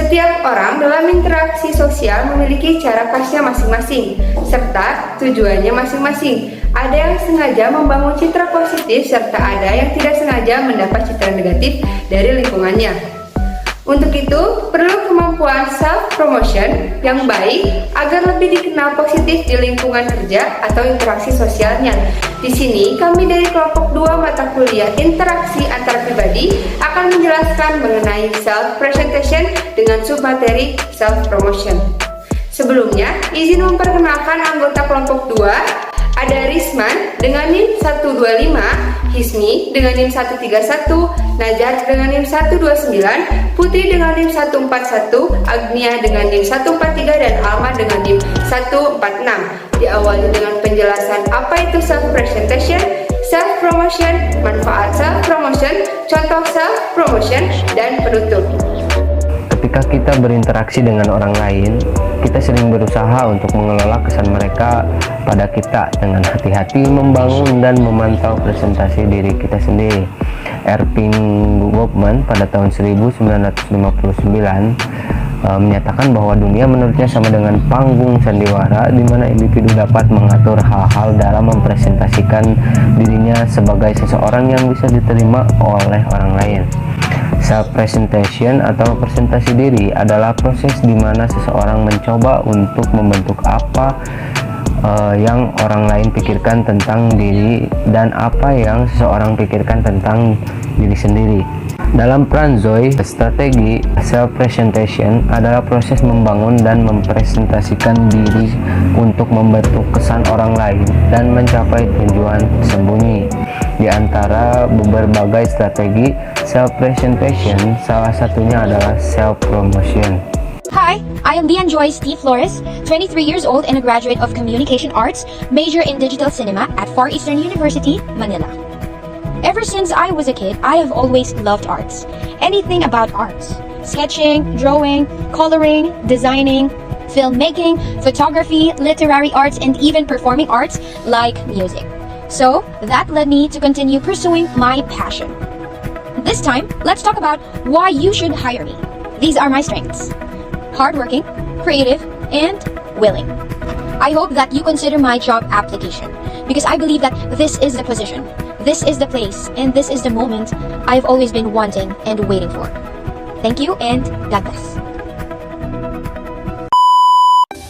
Setiap orang dalam interaksi sosial memiliki cara khasnya masing-masing, serta tujuannya masing-masing. Ada yang sengaja membangun citra positif, serta ada yang tidak sengaja mendapat citra negatif dari lingkungannya. Untuk itu, perlu kemampuan self-promotion yang baik agar lebih dikenal positif di lingkungan kerja atau interaksi sosialnya. Di sini, kami dari kelompok 2 mata kuliah interaksi antar pribadi akan menjelaskan mengenai self-presentation dengan submateri self-promotion. Sebelumnya, izin memperkenalkan anggota kelompok 2. Ada Risman dengan NIM 125, Hismi dengan NIM 131, Najar dengan NIM 129, Putri dengan NIM 141, Agnia dengan NIM 143, dan Alma dengan NIM 146. Diawali dengan penjelasan apa itu self-presentation, self-promotion, manfaat self-promotion, contoh self-promotion, dan penutup. Ketika kita berinteraksi dengan orang lain, kita sering berusaha untuk mengelola kesan mereka pada kita dengan hati-hati membangun dan memantau presentasi diri kita sendiri. Erving Goffman pada tahun 1959 menyatakan bahwa dunia menurutnya sama dengan panggung sandiwara di mana individu dapat mengatur hal-hal dalam mempresentasikan dirinya sebagai seseorang yang bisa diterima oleh orang lain. Self-presentation atau presentasi diri adalah proses di mana seseorang mencoba untuk membentuk apa yang orang lain pikirkan tentang diri dan apa yang seseorang pikirkan tentang diri sendiri. Dalam Pranzoy, strategi self-presentation adalah proses membangun dan mempresentasikan diri untuk membentuk kesan orang lain dan mencapai tujuan sembunyi. Di antara berbagai strategi self-presentation, salah satunya adalah self-promotion. Hi, I am Dian Joyce T. Flores, 23 years old and a graduate of Communication Arts, major in Digital Cinema at Far Eastern University, Manila. Ever since I was a kid, I have always loved arts. Anything about arts. Sketching, drawing, coloring, designing, filmmaking, photography, literary arts, and even performing arts like music. So, that led me to continue pursuing my passion. This time, let's talk about why you should hire me. These are my strengths: hardworking, creative, and willing. I hope that you consider my job application because I believe that this is the position, this is the place, and this is the moment I've always been wanting and waiting for. Thank you and God bless.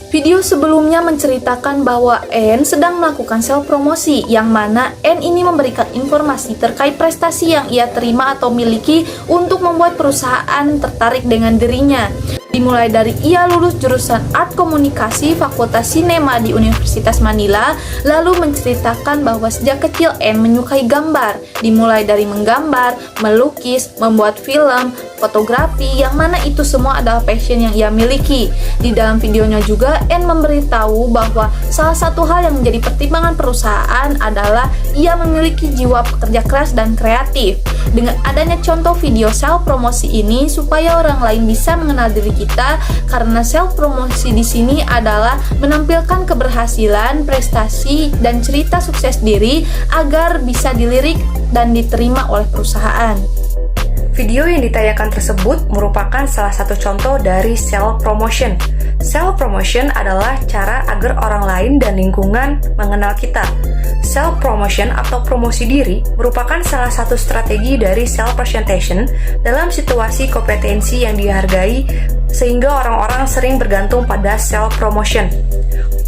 Video sebelumnya menceritakan bahwa N sedang melakukan self-promosi, yang mana N ini memberikan informasi terkait prestasi yang ia terima atau miliki untuk membuat perusahaan tertarik dengan dirinya. Dimulai dari ia lulus jurusan Art Komunikasi Fakultas Sinema di Universitas Manila, lalu menceritakan bahwa sejak kecil N menyukai gambar, dimulai dari menggambar, melukis, membuat film, fotografi, yang mana itu semua adalah passion yang ia miliki. Di dalam videonya juga N memberitahu bahwa salah satu hal yang menjadi pertimbangan perusahaan adalah ia memiliki jiwa pekerja keras dan kreatif. Dengan adanya contoh video self-promosi ini supaya orang lain bisa mengenal diri kita, karena self-promosi di sini adalah menampilkan keberhasilan, prestasi, dan cerita sukses diri agar bisa dilirik dan diterima oleh perusahaan. Video yang ditayangkan tersebut merupakan salah satu contoh dari self-promotion. Self-promotion adalah cara agar orang lain dan lingkungan mengenal kita. Self-promotion atau promosi diri merupakan salah satu strategi dari self-presentation dalam situasi kompetensi yang dihargai, sehingga orang-orang sering bergantung pada self-promotion.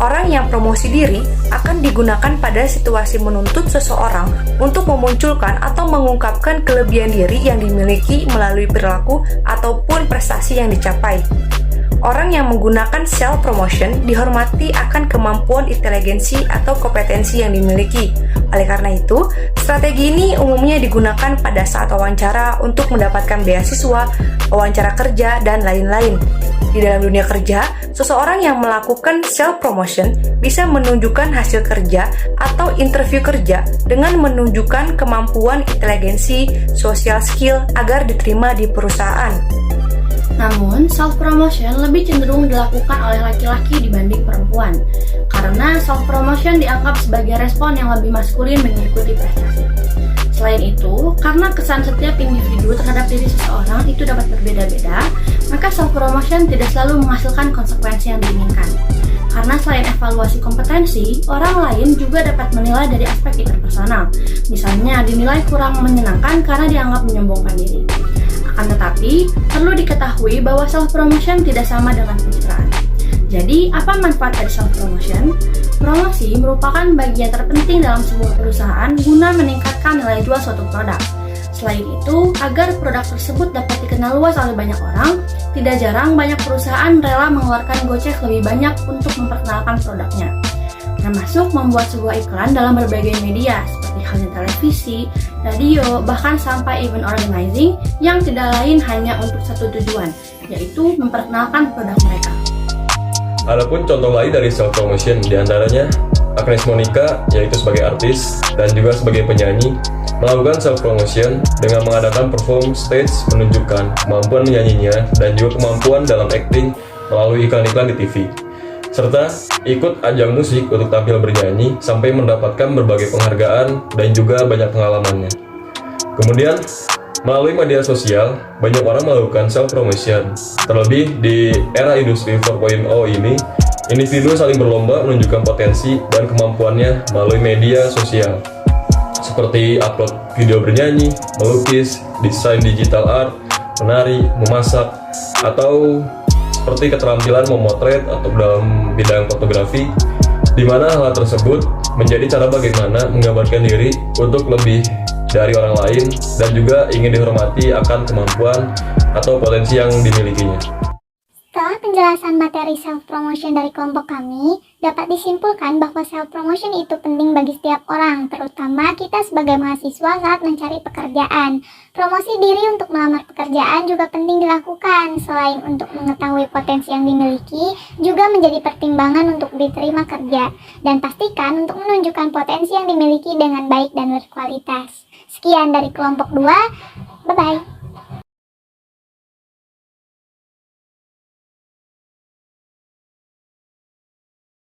Orang yang promosi diri akan digunakan pada situasi menuntut seseorang untuk memunculkan atau mengungkapkan kelebihan diri yang dimiliki melalui perilaku ataupun prestasi yang dicapai. Orang yang menggunakan self-promotion dihormati akan kemampuan inteligensi atau kompetensi yang dimiliki. Oleh karena itu, strategi ini umumnya digunakan pada saat wawancara untuk mendapatkan beasiswa, wawancara kerja, dan lain-lain. Di dalam dunia kerja, seseorang yang melakukan self-promotion bisa menunjukkan hasil kerja atau interview kerja dengan menunjukkan kemampuan inteligensi, social skill agar diterima di perusahaan. Namun, self-promotion lebih cenderung dilakukan oleh laki-laki dibanding perempuan, karena self-promotion dianggap sebagai respon yang lebih maskulin mengikuti prestasi. Selain itu, karena kesan setiap individu terhadap diri seseorang itu dapat berbeda-beda, maka self-promotion tidak selalu menghasilkan konsekuensi yang diinginkan. Karena selain evaluasi kompetensi, orang lain juga dapat menilai dari aspek interpersonal. Misalnya, dinilai kurang menyenangkan karena dianggap menyombongkan diri. Akan tetapi, perlu diketahui bahwa self-promotion tidak sama dengan pencitraan. Jadi, apa manfaat dari self-promotion? Promosi merupakan bagian terpenting dalam sebuah perusahaan guna meningkatkan nilai jual suatu produk. Selain itu, agar produk tersebut dapat dikenal luas oleh banyak orang, tidak jarang banyak perusahaan rela mengeluarkan gocek lebih banyak untuk memperkenalkan produknya. Termasuk membuat sebuah iklan dalam berbagai media, seperti halnya televisi, radio, bahkan sampai event organizing yang tidak lain hanya untuk satu tujuan, yaitu memperkenalkan produk mereka. Adapun contoh lain dari self-promotion diantaranya Agnes Monica, yaitu sebagai artis dan juga sebagai penyanyi, melakukan self-promotion dengan mengadakan perform stage menunjukkan kemampuan menyanyinya dan juga kemampuan dalam acting melalui iklan-iklan di TV. Serta ikut ajang musik untuk tampil bernyanyi sampai mendapatkan berbagai penghargaan dan juga banyak pengalamannya. Kemudian, melalui media sosial, banyak orang melakukan self-promotion. Terlebih di era industri 4.0 ini, individu saling berlomba menunjukkan potensi dan kemampuannya melalui media sosial. Seperti upload video bernyanyi, melukis, desain digital art, menari, memasak, atau seperti keterampilan memotret atau dalam bidang fotografi, di mana hal tersebut menjadi cara bagaimana menggambarkan diri untuk lebih dari orang lain dan juga ingin dihormati akan kemampuan atau potensi yang dimilikinya. Setelah penjelasan materi self-promotion dari kelompok kami, dapat disimpulkan bahwa self-promotion itu penting bagi setiap orang, terutama kita sebagai mahasiswa saat mencari pekerjaan. Promosi diri untuk melamar pekerjaan juga penting dilakukan, selain untuk mengetahui potensi yang dimiliki, juga menjadi pertimbangan untuk diterima kerja. Dan pastikan untuk menunjukkan potensi yang dimiliki dengan baik dan berkualitas. Sekian dari kelompok 2, bye-bye.